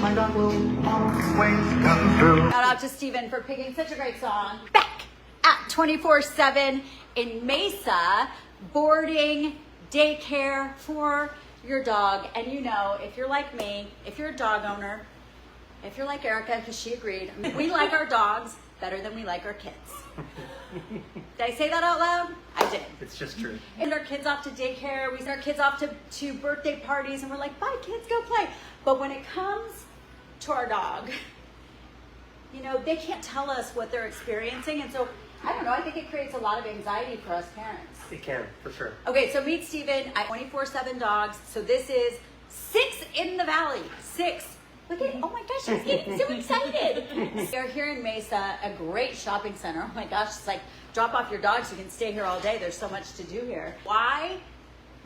my dog will always come through. Shout out to Steven for picking such a great song. Back at 24/7 in Mesa, boarding, daycare for your dog. And you know, if you're like me, if you're a dog owner, if you're like Erica, because she agreed, we like our dogs better than we like our kids. Did I say that out loud? I did. It's just true. And our kids off to daycare, we send our kids off to birthday parties, and we're like, bye kids, go play. But when it comes to our dog, you know, they can't tell us what they're experiencing. And so, I don't know, I think it creates a lot of anxiety for us parents. It can, for sure. Okay, so meet Steven at 24/7 Dogs. So this is 6 in the Valley. 6. Look at, oh my gosh, she's getting so excited. They're here in Mesa, a great shopping center. Oh my gosh, it's like drop off your dogs. You can stay here all day. There's so much to do here. Why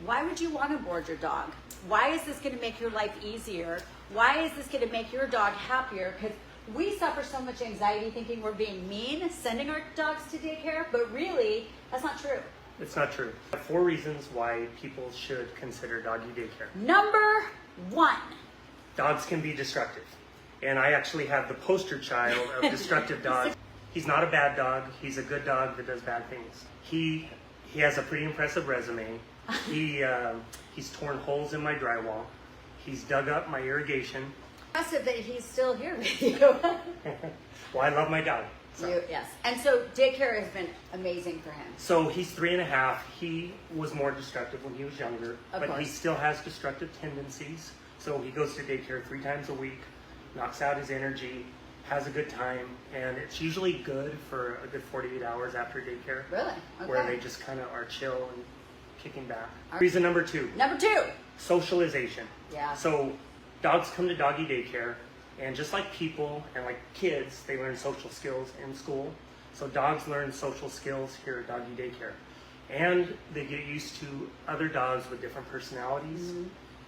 would you want to board your dog? Why is this going to make your life easier? Why is this going to make your dog happier? Because we suffer so much anxiety thinking we're being mean, sending our dogs to daycare, but really, that's not true. It's not true. 4 reasons why people should consider doggy daycare. Number 1. Dogs can be destructive. And I actually have the poster child of destructive dogs. He's not a bad dog. He's a good dog that does bad things. He has a pretty impressive resume. He's torn holes in my drywall. He's dug up my irrigation. Impressive that he's still here with you. Well, I love my dog. So. Yes. And so daycare has been amazing for him. So he's 3.5. He was more destructive when he was younger, but he still has destructive tendencies. So he goes to daycare 3 times a week, knocks out his energy, has a good time, and it's usually good for a good 48 hours after daycare. Really? Okay. Where they just kind of are chill and kicking back. Reason number 2. Number 2. Socialization. Yeah. So dogs come to doggy daycare, and just like people and like kids, they learn social skills in school. So dogs learn social skills here at doggy daycare. And they get used to other dogs with different personalities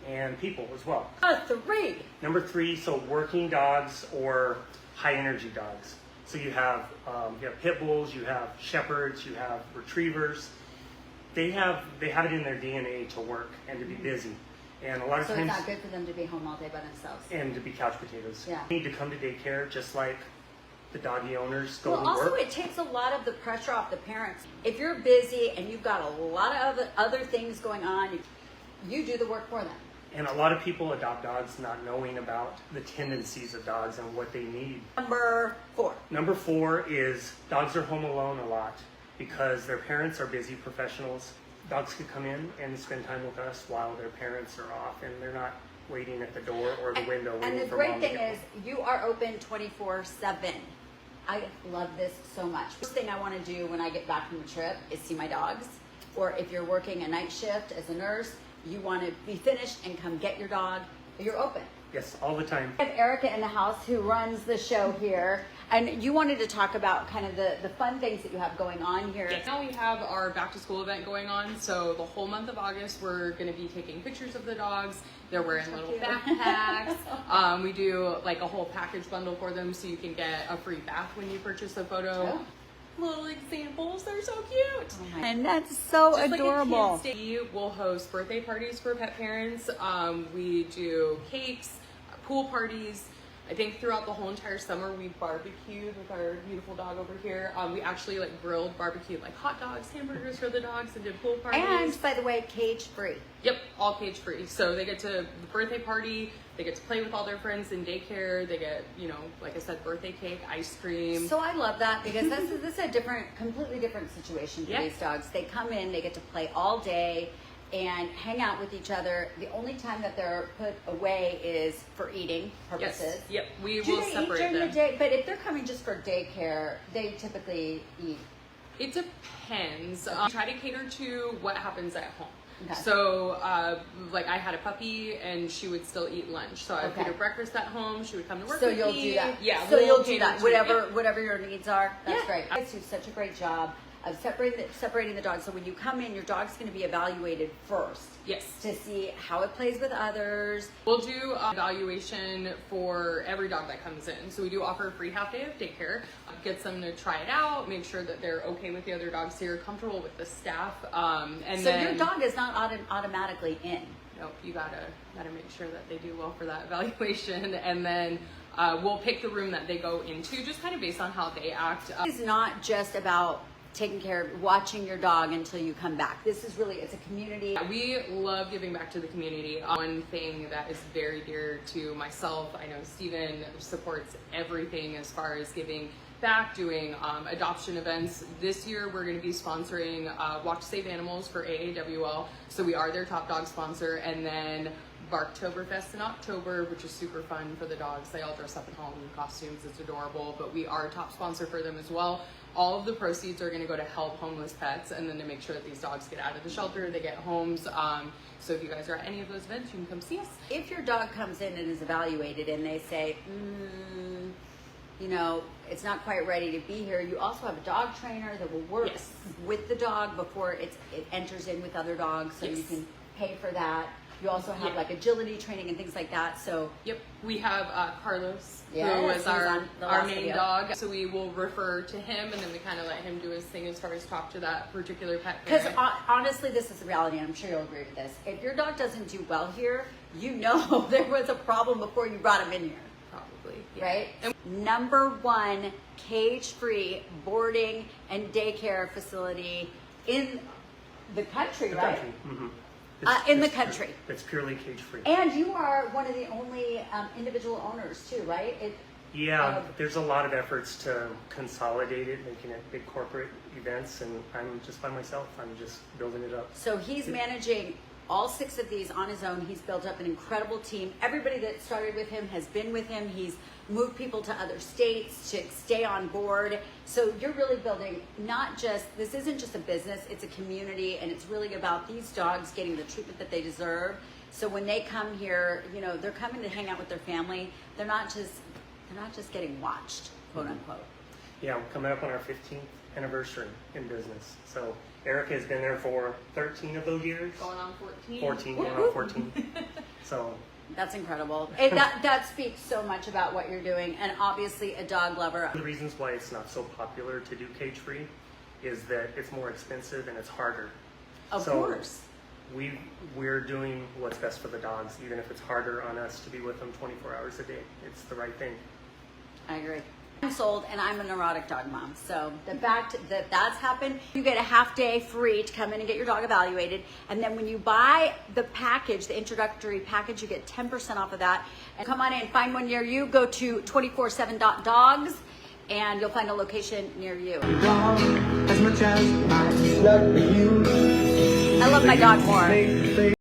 and people as well. 3. Number 3, so working dogs or high energy dogs. So you have pit bulls, you have shepherds, you have retrievers. They have it in their DNA to work and to be busy. And a lot of So times, it's not good for them to be home all day by themselves. and to be couch potatoes. Yeah. You need to come to daycare just like the doggy owners go to Well, also work. it takes a lot of the pressure off the parents. If you're busy and you've got a lot of other things going on, you do the work for them. And a lot of people adopt dogs not knowing about the tendencies of dogs and what they need. Number 4. Number 4 is dogs are home alone a lot because their parents are busy professionals. Dogs could come in and spend time with us while their parents are off and they're not waiting at the door or the window And waiting the for great mom to thing get is home. you are open 24/7. I love this so much. First thing I want to do when I get back from a trip is see my dogs. Or if you're working a night shift as a nurse, you want to be finished and come get your dog. You're open. Yes, all the time. I have Erica in the house who runs the show here, and you wanted to talk about kind of the fun things that you have going on here. Yes. Now we have our back to school event going on, so the whole month of August we're going to be taking pictures of the dogs. They're wearing little backpacks. We do like a whole package bundle for them, so you can get a free bath when you purchase a photo. Oh. Little examples, they're so cute. And that's so Just adorable. Like a kid's day, we'll host birthday parties for pet parents. We do cakes, pool parties. I think throughout the whole entire summer we barbecued with our beautiful dog over here. We actually like grilled, barbecued like hot dogs, hamburgers for the dogs, and did pool parties. And by the way, cage free. Yep, all cage free. So they get to the birthday party, they get to play with all their friends in daycare, they get, you know, like I said, birthday cake, ice cream. So I love that because this is a completely different situation for these dogs. They come in, they get to play all day and hang out with each other. The only time that they're put away is for eating purposes. Yes. Yep, we Do will they eat separate during them. the day? But if they're coming just for daycare, they typically eat. It depends. Try to cater to what happens at home. Okay. So, like I had a puppy and she would still eat lunch. So I feed her breakfast at home. She would come to work So with you'll me. do that. Yeah. So we'll you'll do cater that. to- Whatever your needs are. That's Yeah. great. You guys do such a great job of separating the dogs. So when you come in, your dog's going to be evaluated first. Yes. To see how it plays with others. We'll do evaluation for every dog that comes in. So we do offer a free half day of daycare. Gets them to try it out, make sure that they're okay with the other dogs here, comfortable with the staff. And So then, your dog is not automatically in. nope, you gotta make sure that they do well for that evaluation, and then we'll pick the room that they go into, just kind of based on how they act. It's not just about taking care of watching your dog until you come back. This is really, it's a community. We love giving back to the community. One thing that is very dear to myself, I know Steven supports everything as far as giving back, doing adoption events. This year we're going to be sponsoring Walk to Save Animals for AAWL, so we are their top dog sponsor, and then Barktoberfest in October, which is super fun for the dogs. They all dress up in Halloween costumes. It's adorable, but we are top sponsor for them as well. All of the proceeds are going to go to help homeless pets, and then to make sure that these dogs get out of the shelter, they get homes. So if you guys are at any of those events, you can come see us. If your dog comes in and is evaluated and they say, you know, it's not quite ready to be here, you also have a dog trainer that will work Yes. with the dog before it enters in with other dogs, so you Yes. can pay for that. You also have Yeah. like agility training and things like that. So Yep, we have Carlos, Yes, who he is was our on the last main video. dog. So we will refer to him, and then we kind of let him do his thing as far as talk to that particular pet because parent. honestly, this is the reality, and I'm sure you'll agree with this. If your dog doesn't do well here, you know there was a problem before you brought him in here. Probably, yeah. Right? And Number one cage-free boarding and daycare facility in the country, The right? country. Mhm. In the It's country. It's purely cage free. And you are one of the only individual owners too, right? Yeah, there's a lot of efforts to consolidate it, making it big corporate events, and I'm just by myself. I'm just building it up. So he's managing all 6 of these on his own. He's built up an incredible team. Everybody that started with him has been with him. He's moved people to other states to stay on board. So you're really building this isn't just a business, it's a community, and it's really about these dogs getting the treatment that they deserve. So when they come here, you know, they're coming to hang out with their family. They're not just getting watched, quote unquote. Yeah, we're coming up on our 15th anniversary in business. So Erica has been there for 13 of those years. going on 14. 14, going on 14. So That's incredible. That speaks so much about what you're doing, and obviously a dog lover. one of the reasons why it's not so popular to do cage free is that it's more expensive and it's harder. Of So course. We're doing what's best for the dogs, even if it's harder on us to be with them 24 hours a day. It's the right thing. I agree. I'm sold, and I'm a neurotic dog mom. So the fact that that's happened, you get a half day free to come in and get your dog evaluated. And then when you buy the package, the introductory package, you get 10% off of that. And come on in, find one near you. Go to 247.dogs, and you'll find a location near you. Dog, as much as I love you. I love my dog more. They